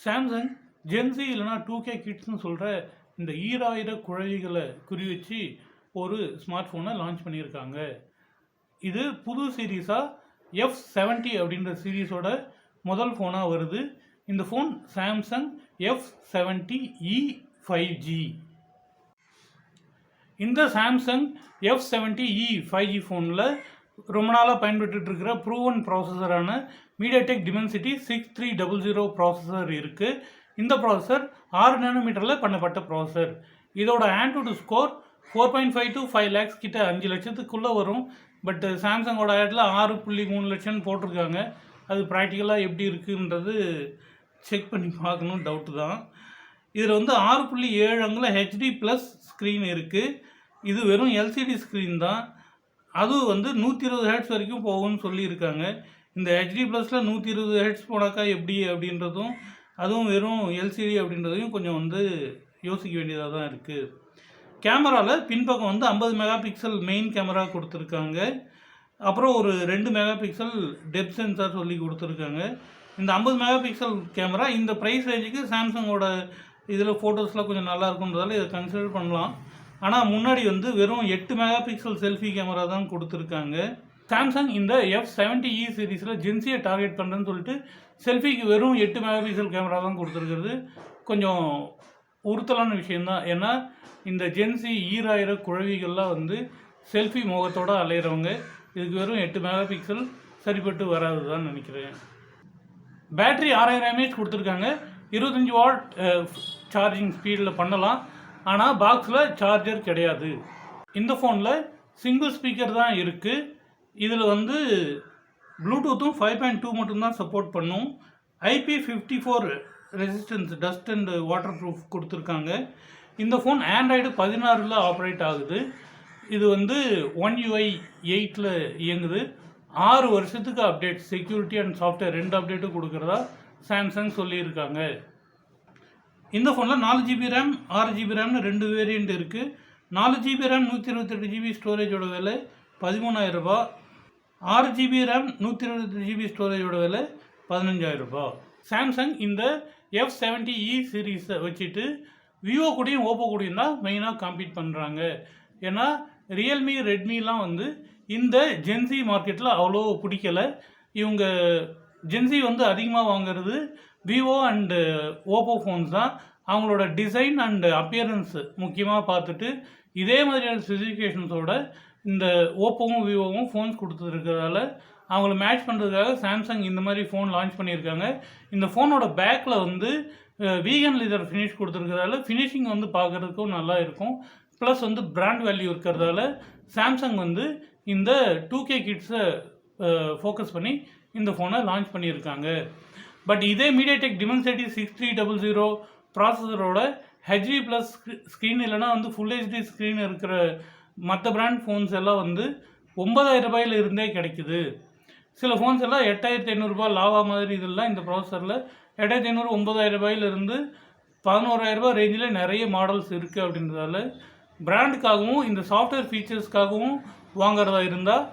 Samsung gen Z இல்லைனா 2K கிட்ஸ்னு சொல்கிற இந்த ஈராயிர குழவிகளை குறி வச்சு ஒரு ஸ்மார்ட் ஃபோனை லான்ச் பண்ணியிருக்காங்க. இது புது சீரீஸாக F70 அப்படின்ற சீரீஸோட முதல் ஃபோனாக வருது. இந்த ஃபோன் சாம்சங் F70e 5G. இந்த சாம்சங் F70e 5G ஃபோனில் ரொம்ப நாளாக பயன்பட்டு இருக்கிற ப்ரூவன் ப்ராசஸரான மீடியாடெக் டிமென்சிட்டி 6300 ப்ராசஸர் இருக்குது. இந்த ப்ராசஸர் 6 நேனோமீட்டரில் பண்ணப்பட்ட ப்ராசஸர். இதோட ஆண்ட்ராய்டு ஸ்கோர் 4.5 to 5 lakhs கிட்ட 5 லட்சத்துக்குள்ளே வரும். பட் சாம்சங்கோட ஆடில் 6.3 லட்சம்னு போட்டிருக்காங்க. அது ப்ராக்டிக்கலாக எப்படி இருக்குன்றது செக் பண்ணி பார்க்கணும், டவுட்டு தான். இதில் 6.7 அங்குல HD+ ஸ்க்ரீன் இருக்குது. இது வெறும் LCD ஸ்க்ரீன் தான். அதுவும் 120 Hz வரைக்கும் போகும்னு சொல்லியிருக்காங்க. இந்த HD+ல் 120 Hz போனாக்கா எப்படி அப்படின்றதும், அதுவும் வெறும் LCD அப்படின்றதையும் கொஞ்சம் யோசிக்க வேண்டியதாக தான் இருக்குது. கேமராவில் பின்பக்கம் 50 மெகா பிக்சல் மெயின் கேமரா கொடுத்துருக்காங்க. அப்புறம் ஒரு 2 மெகா பிக்சல் டெப்த் சென்சார் சொல்லி கொடுத்துருக்காங்க. இந்த 50 மெகா பிக்சல் கேமரா இந்த ப்ரைஸ் ரேஞ்சுக்கு சாம்சங்கோட இதில் ஃபோட்டோஸ்லாம் கொஞ்சம் நல்லா இருக்குன்றதால இதை கன்சிடர் பண்ணலாம். ஆனால் முன்னாடி வெறும் 8 மெகா பிக்சல் செல்ஃபி கேமரா தான் கொடுத்துருக்காங்க. சாம்சங் இந்த F70e சீரீஸில் ஜென்சியை டார்கெட் பண்ணுறேன்னு சொல்லிட்டு செல்ஃபிக்கு வெறும் 8 மெகா பிக்சல் கேமரா தான் கொடுத்துருக்கிறது கொஞ்சம் உறுத்தலான விஷயந்தான். ஏன்னா இந்த ஜென்சி ஈராயிர குழவிகள்லாம் செல்ஃபி முகத்தோடு அலையிறவங்க. இதுக்கு வெறும் 8 மெகா பிக்சல் சரிப்பட்டு வராது தான் நினைக்கிறேன். பேட்ரி 6000 mAh கொடுத்துருக்காங்க. 25 வாட் சார்ஜிங் ஸ்பீடில் பண்ணலாம். ஆனால் பாக்ஸில் சார்ஜர் கிடையாது. இந்த ஃபோனில் சிங்கிள் ஸ்பீக்கர் தான் இருக்குது. இதில் ப்ளூடூத்தும் 5.2 மட்டும்தான் சப்போர்ட் பண்ணும். IP54 resistance dust and water proof கொடுத்துருக்காங்க. இந்த ஃபோன் ஆண்ட்ராய்டு 16 ஆப்ரேட் ஆகுது. இது One UI 8 இயங்குது. 6 வருஷத்துக்கு அப்டேட், செக்யூரிட்டி அண்ட் சாஃப்ட்வேர் 2 அப்டேட்டும் கொடுக்குறதா சாம்சங் சொல்லியிருக்காங்க. இந்த ஃபோனில் 4GB RAM 6GB RAMனு 2 வேரியண்ட் இருக்குது. 4GB RAM 128GB ஸ்டோரேஜோட விலை 13,000 ரூபா. 6GB RAM 128GB ஸ்டோரேஜோட விலை 15,000 ரூபா. சாம்சங் இந்த F70e சீரீஸை வச்சுட்டு விவோ கூடயும் ஓப்போ கூடயும் தான் மெயினாக காம்பீட் பண்ணுறாங்க. ஏன்னா ரியல்மி ரெட்மிலாம் இந்த ஜென்சி மார்க்கெட்டில் அவ்வளோ பிடிக்கலை. இவங்க ஜென்சி அதிகமாக வாங்குறது விவோ அண்டு ஓப்போ ஃபோன்ஸ் தான். அவங்களோட டிசைன் அண்டு அப்பியரன்ஸ் முக்கியமாக பார்த்துட்டு இதே மாதிரியான ஸ்பெசிஃபிகேஷன்ஸோட இந்த ஓப்போவும் விவோவும் ஃபோன்ஸ் கொடுத்துருக்கிறதால அவங்கள மேட்ச் பண்ணுறதுக்காக சாம்சங் இந்த மாதிரி ஃபோன் லான்ச் பண்ணியிருக்காங்க. இந்த ஃபோனோட பேக்கில் வீகன் லெதர் ஃபினிஷ் கொடுத்துருக்கிறதால ஃபினிஷிங் பார்க்குறதுக்கும் நல்லா இருக்கும். ப்ளஸ் பிராண்ட் வேல்யூ இருக்கிறதால சாம்சங் இந்த 2K கிட்ஸை ஃபோக்கஸ் பண்ணி இந்த ஃபோனை லான்ச் பண்ணியிருக்காங்க. பட் இதே மீடியாடெக் டிமென்சிட்டி 6300 ப்ராசஸரோட HD+ ஸ்க்ரீன் இல்லைனா ஃபுல் HD ஸ்க்ரீன் இருக்கிற மற்ற பிராண்ட் ஃபோன்ஸ் எல்லாம் 9,000 ரூபாயில் இருந்தே கிடைக்குது. சில ஃபோன்ஸ் எல்லாம் 8,500 ரூபாய் லாவா மாதிரி இதெல்லாம் இந்த ப்ராசஸரில் 8,500 9,000 ரூபாயிலிருந்து 11,000 ரூபாய் ரேஞ்சில் நிறைய மாடல்ஸ் இருக்குது. அப்படின்றதால பிராண்டுக்காகவும் இந்த சாஃப்ட்வேர் ஃபீச்சர்ஸ்க்காகவும் வாங்குறதா இருந்தால்,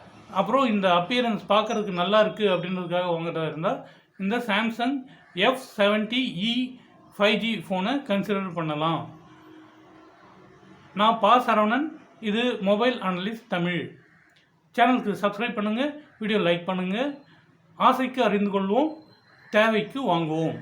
அப்புறம் இந்த அப்பியரன்ஸ் பார்க்குறதுக்கு நல்லா இருக்குது அப்படின்றதுக்காக வாங்குறதா இருந்தால் இந்த சாம்சங் F70e 5G ஃபோனை கன்சிடர் பண்ணலாம். நான் சரவணன். இது மொபைல் அனலிஸ்ட் தமிழ். சேனலுக்கு சப்ஸ்கிரைப் பண்ணுங்கள், வீடியோ லைக் பண்ணுங்கள். ஆசைக்கு அறிந்து கொள்வோம், தேவைக்கு வாங்குவோம்.